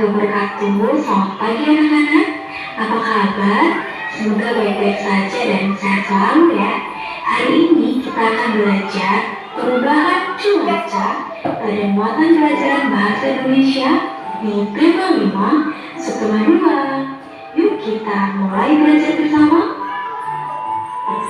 wabarakatuh. Selamat pagi anak-anak. Apa kabar? Semoga baik-baik saja dan sehat selalu ya. Hari ini kita akan belajar perubahan cuaca pada muatan pelajaran bahasa Indonesia di tema 5 subtema 2. Yuk kita mulai belajar bersama.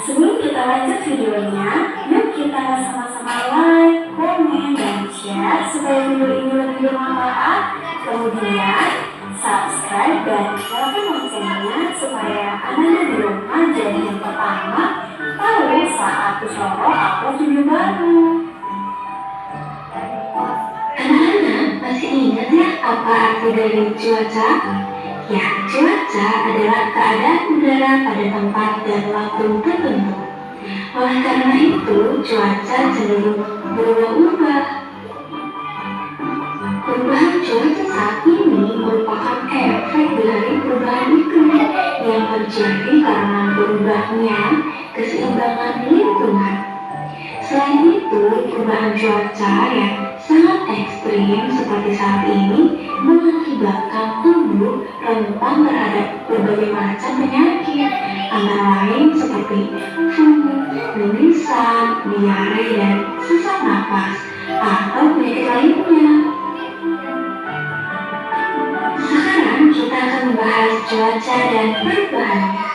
Sebelum kita lanjut videonya, yuk kita sama-sama like, komen, dan share supaya video ini lebih bermanfaat. Kemudian subscribe dan nyalakan loncengnya supaya Anda di rumah jadi yang pertama tahu saat Kusoro upload video baru. Anak-anak masih ingat ya apa arti dari cuaca? Ya, cuaca adalah keadaan udara pada tempat dan waktu tertentu. Oleh karena itu, cuaca cenderung berubah-ubah. Perubahan cuaca saat ini merupakan efek dari perubahan iklim yang terjadi karena berubahnya keseimbangan lingkungan. Selain itu, perubahan cuaca yang sangat ekstrim seperti saat ini mengakibatkan tubuh rentan terhadap berbagai macam penyakit, antara lain seperti flu, mimisan, diare, dan sesak napas, atau penyakit lainnya. Sekarang kita akan membahas cuaca dan perubahannya.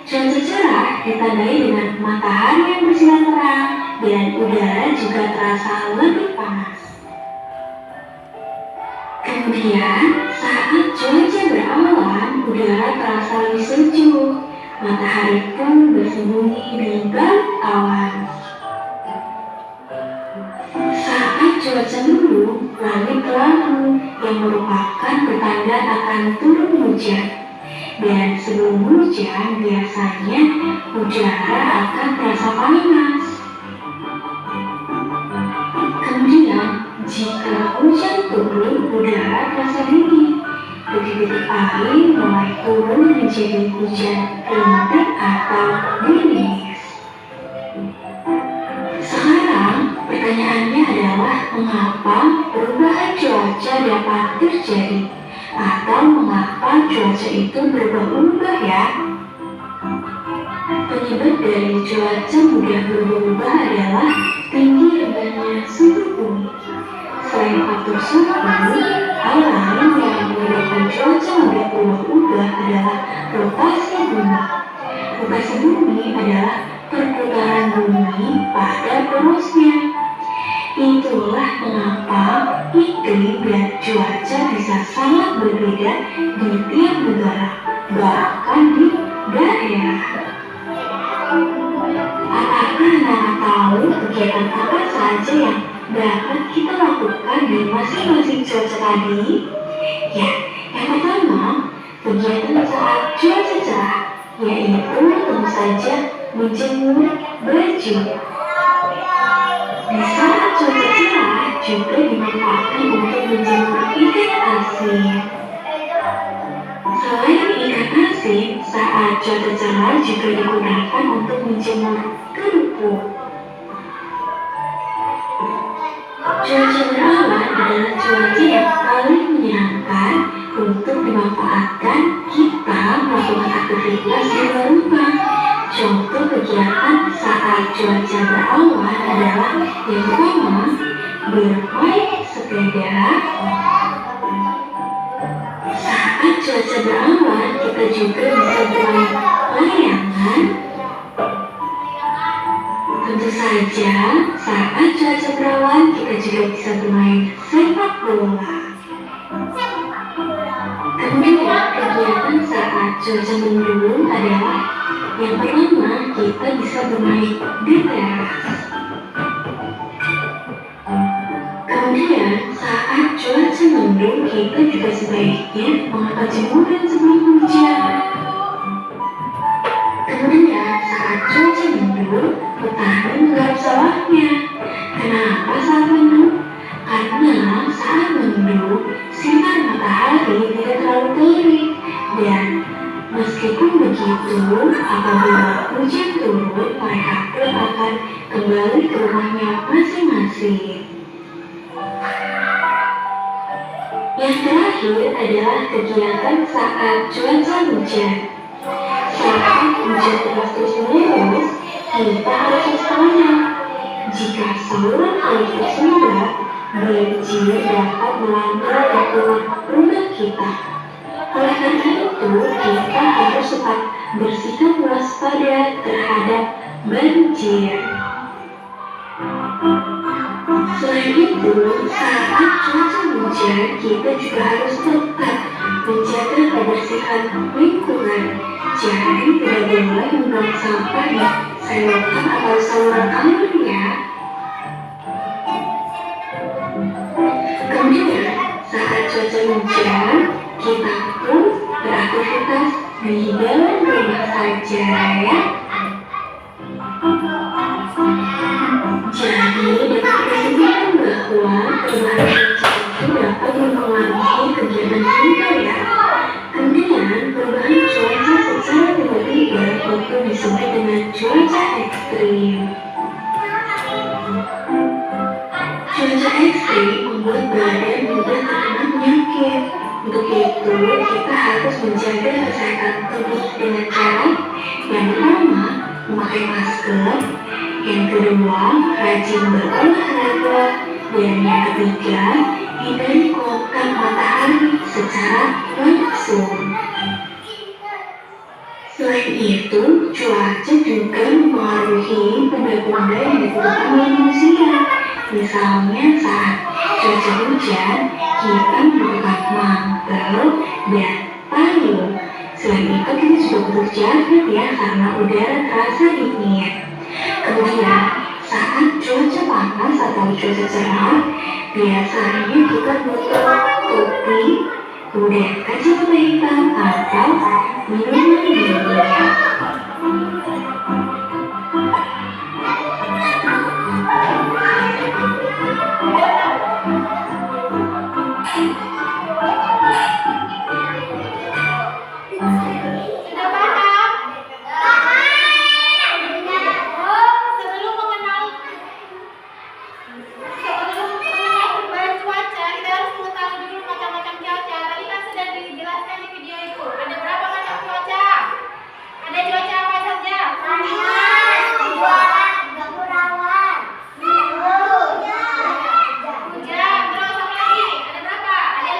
Cuaca cerah ditandai dengan matahari yang bersinar terang dan udara juga terasa lebih panas. Kemudian, saat cuaca berawan, udara terasa lebih sejuk. Matahari pun bersembunyi di balik awan. Saat cuaca mendung, langit kelabu yang merupakan pertanda akan turun hujan. Dan sebelum hujan, biasanya udara akan terasa panas. Kemudian, jika hujan turun, udara terasa dingin. Bibit-bibit air mulai turun menjadi hujan rintik atau gerimis. Sekarang, pertanyaannya adalah mengapa perubahan cuaca dapat terjadi? Atau mengapa cuaca itu berubah-ubah ya? Penyebab dari cuaca mudah berubah-ubah adalah tinggi rendahnya suhu bumi. Selain faktor suhu, hal lain yang menyebabkan cuaca mudah berubah-ubah adalah rotasi bumi. Rotasi bumi adalah perputaran bumi pada porosnya. Itulah mengapa iklim dan cuaca bisa sangat berbeda di tiap negara, bahkan di daerah. Apakah anak tahu kegiatan apa saja yang dapat kita lakukan di masing-masing cuaca tadi? Ya, yang pertama, kegiatan saat cuaca cerah, yaitu tentu saja menjemur baju. Di saat cuaca cerah juga dimanfaatkan untuk menjemur ikan asin. Selain ikan asin, saat cuaca cerah juga digunakan untuk menjemur kerupuk. Cuaca berawan adalah cuaca yang paling menyenangkan untuk dimanfaatkan kita melakukan aktivitas di luar rumah. Contoh kegiatan saat cuaca berawan adalah yang pertama, bermain sepeda. Saat cuaca berawan, kita juga bisa bermain layangan. Tentu saja, saat cuaca berawan, kita juga bisa bermain sepak bola. Kemudian, kegiatan saat cuaca mendung adalah yang pertama, kita bisa bermain di teras. Kemudian, saat cuaca mendung, kita juga sebaiknya mengangkat jemuran sebelum hujan. Kemudian, saat cuaca mendung, petani menggarap sawahnya. Kenapa saat mendung? Karena saat mendung, sinar matahari tidak terlalu terik dan meskipun begitu, apabila hujan turun, mereka pun akan kembali ke rumahnya masing-masing. Yang terakhir adalah kegiatan saat cuaca hujan. Saat hujan terus-menerus, kita harus waspada. Jika saluran air tersumbat, banjir dapat melanda lingkungan rumah kita. Oleh karena itu, kita harus tetap bersikap waspada terhadap banjir. Selain itu, saat cuaca hujan, kita juga harus tetap menjaga kebersihan lingkungan. Jadi, tidak boleh membuang sampah di selokan atau saluran air ya. Kemudian, saat cuaca hujan, kita pun beraktivitas di dalam rumah saja ya. Jadi, dapat kesimpulan bahwa perubahan cuaca itu dapat mempengaruhi kegiatan kita ya. Kemudian, perubahan cuaca secara tiba-tiba itu disebut dengan cuaca ekstrim. Cuaca ekstrim membuat badan mudah terkena penyakit. Untuk itu, kita harus menjaga kesehatan tubuh dengan cara yang pertama, memakai masker, yang kedua, rajin berolahraga, dan yang ketiga, hindari kontak matahari secara langsung. Selain itu, cuaca juga mempengaruhi benda-benda yang ditemukan oleh manusia. Misalnya saat cuaca hujan, kita membutuhkan mantel dan payung. Selain itu, kita juga butuh jaket ya, karena udara terasa dingin. Kemudian, saat cuaca panas atau cuaca cerah, biasanya kita butuh topi, kemudian kacamata hitam atau minuman dingin. Hujan, terus apa lagi? Ada berapa? Ada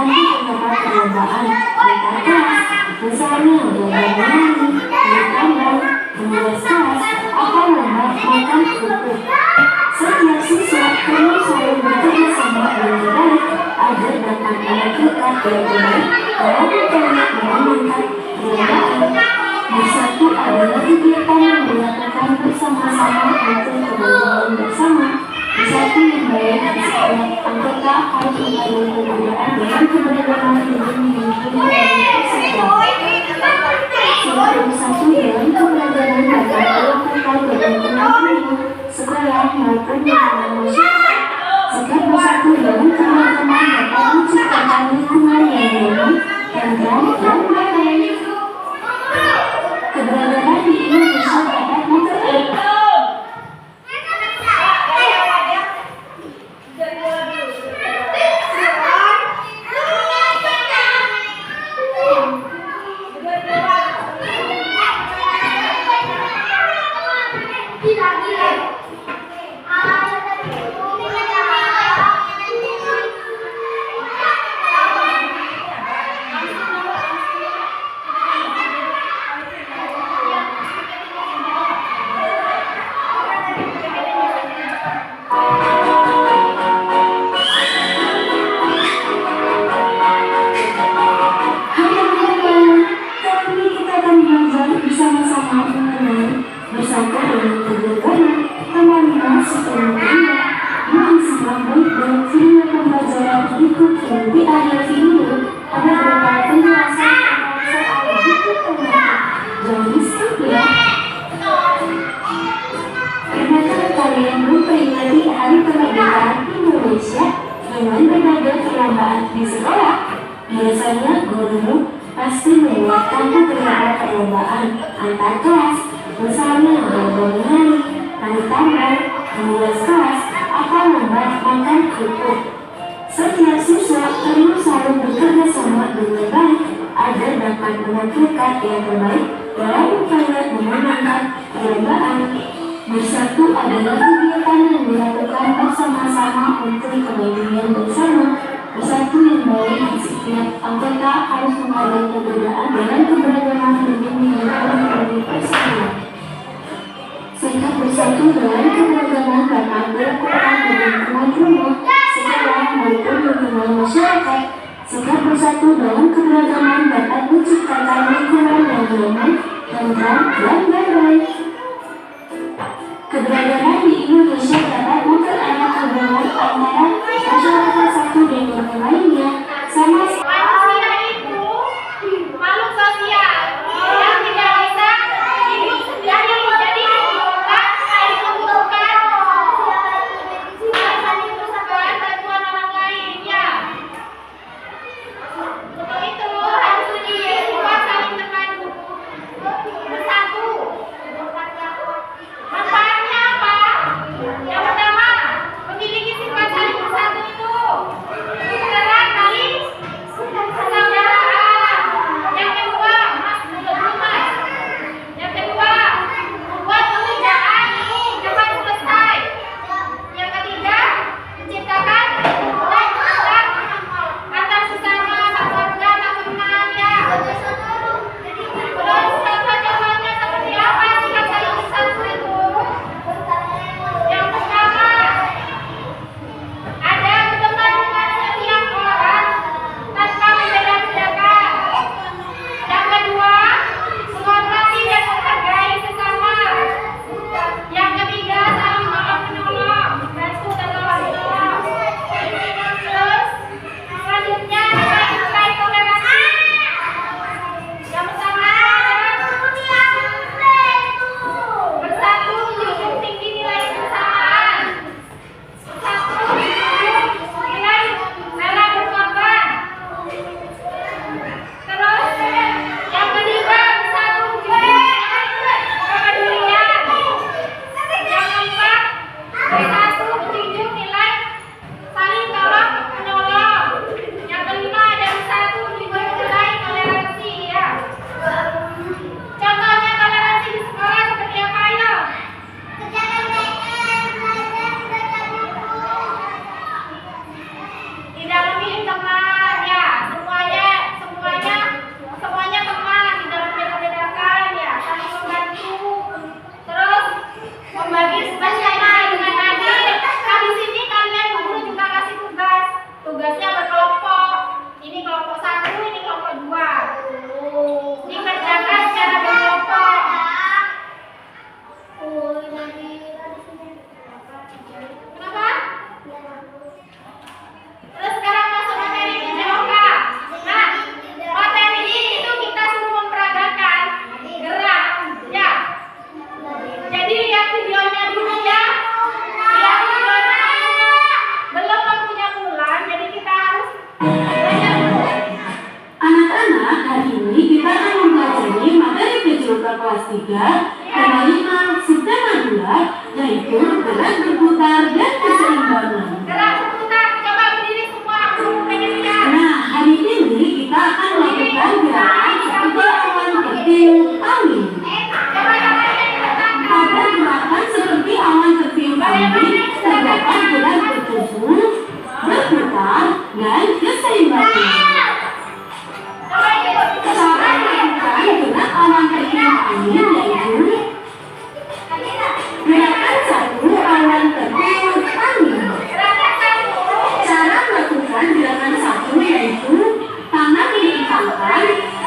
tanpa terdapat perlombaan antar kelas, misalnya lomba menyanyi, bergambar, menulis kelas, atau lomba makan kerupuk. Setiap siswa perlu selalu bekerja sama dengan baik agar dapat menghasilkan yang terbaik dalam upaya memenangkan perlombaan. Bersatu adalah kegiatan yang dilakukan bersama-sama untuk keberhasilan bersama. Bersatu yang baik di setiap anggota harus menghargai perbedaan dengan keberagaman untuk memiliki sebuah bersatu dalam keberagaman dapat dilakukan dengan teman-teman sekolah maupun lingkungan masyarakat. Sikap bersatu dalam keberagaman dapat menciptakan lingkungan yang nyaman, tentram, dan damai. Keberagaman di Indonesia dapat mempererat bersatu dengan keberagaman, teman-teman sistem dunia, mengisi baik dan video pembelajaran berikut yang di akhir video ada beberapa penjelasan soal berikut teman-teman. Jadi skip ya. Pernahkah kalian memperingati Hari Kemerdekaan Indonesia dengan berbagai perlombaan di sekolah? Biasanya guru pasti membuatkan beberapa perlombaan antar kelas, misalnya lomba menyanyi, tari tambang, menulis kelas, atau lomba makan kerupuk. Setiap siswa perlu selalu bekerja sama dengan baik agar dapat menampilkan yang terbaik dalam upaya memenangkan perlombaan. Bersatu adalah kegiatan yang dilakukan bersama-sama untuk kemajuan bersama. Bersatu yang baik di setiap anggota harus menghargai perbedaan dengan keberagaman demi menjadi persatuan. Sikap bersatu dalam keberagaman dapat dilakukan dengan teman-teman, sekolah maupun lingkungan masyarakat. Sikap bersatu dalam keberagaman dapat menciptakan lingkungan yang nyaman, tentram, dan damai. Keberagaman di Indonesia dapat mempererat hubungan antara masyarakat satu dengan yang lainnya. Manusia itu makhluk sosial yang tidak bisa hidup sendiri, jadi dibutuhkan saling membutuhkan saling bersabar bantuan orang lain ya. Untuk itu harus dibuat saling terpadu bersatu. kelas 3, tema 5, subtema 2, yaitu gerak berputar dan keseimbangan. Gerak berputar, coba berdiri semua. Aku pengen lihat. Nah, hari ini kita akan melakukan gerakan seperti awan tertiup angin. Coba tangannya diletakkan. Pada gerakan seperti awan tertiup angin, terdapat gerak bertubuh, berputar, dan keseimbangan. Coba ikut. Cara melakukan gerak awan tertiup angin yaitu gerakan 1, awan tertiup angin. Gerakan 1. Cara melakukan gerakan 1 yaitu tangan diikatkan,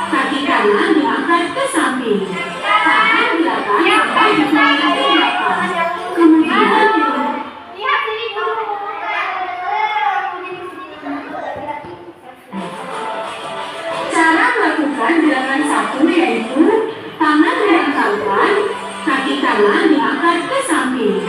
kaki kanan diangkat ke samping. Tahan gerakan sampai dimulai gerakan. Kemudian Lihat sini dulu. cara melakukan gerakan 1 yaitu tangan diangkatkan, kaki kanan diangkat ke samping.